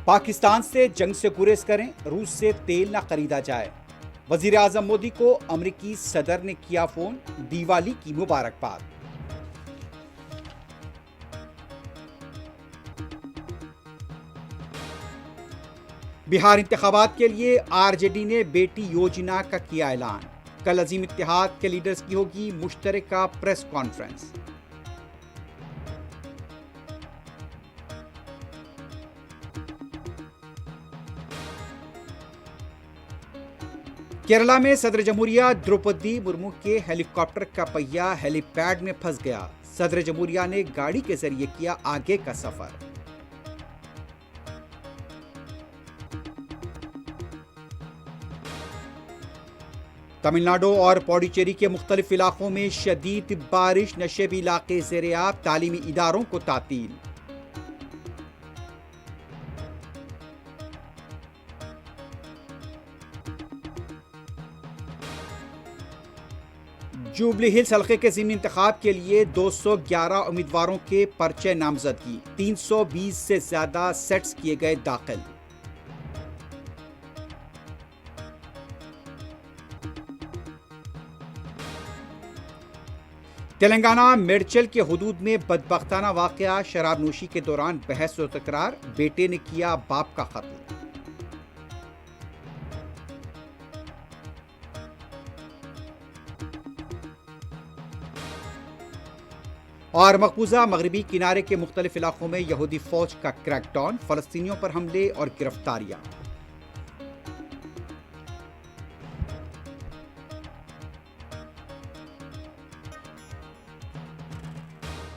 پاکستان سے جنگ سے گریز کریں، روس سے تیل نہ خریدا جائے۔ وزیر اعظم مودی کو امریکی صدر نے کیا فون، دیوالی کی مبارکباد۔ بہار انتخابات کے لیے آر جے ڈی نے بیٹی یوجنا کا کیا اعلان۔ کل عظیم اتحاد کے لیڈرز کی ہوگی مشترکہ پریس کانفرنس۔ کیرلا میں صدر جمہوریہ دروپدی مرمو کے ہیلی کاپٹر کا پہیہ ہیلی پیڈ میں پھنس گیا۔ صدر جمہوریہ نے گاڑی کے ذریعے کیا آگے کا سفر۔ تمل ناڈو اور پوڈیچیری کے مختلف علاقوں میں شدید بارش، نشیبی علاقے زیر آب، تعلیمی اداروں کو تعطیل۔ جوبلی ہلز حلقے کے ضمنی انتخاب کے لیے 211 امیدواروں کے پرچے نامزدگی، 320 سے زیادہ سیٹس کیے گئے داخل۔ تلنگانہ میڈچل کے حدود میں بدبختانہ واقعہ، شراب نوشی کے دوران بحث و تکرار، بیٹے نے کیا باپ کا قتل۔ اور مقبوضہ مغربی کنارے کے مختلف علاقوں میں یہودی فوج کا کریک ڈاؤن، فلسطینیوں پر حملے اور گرفتاریاں۔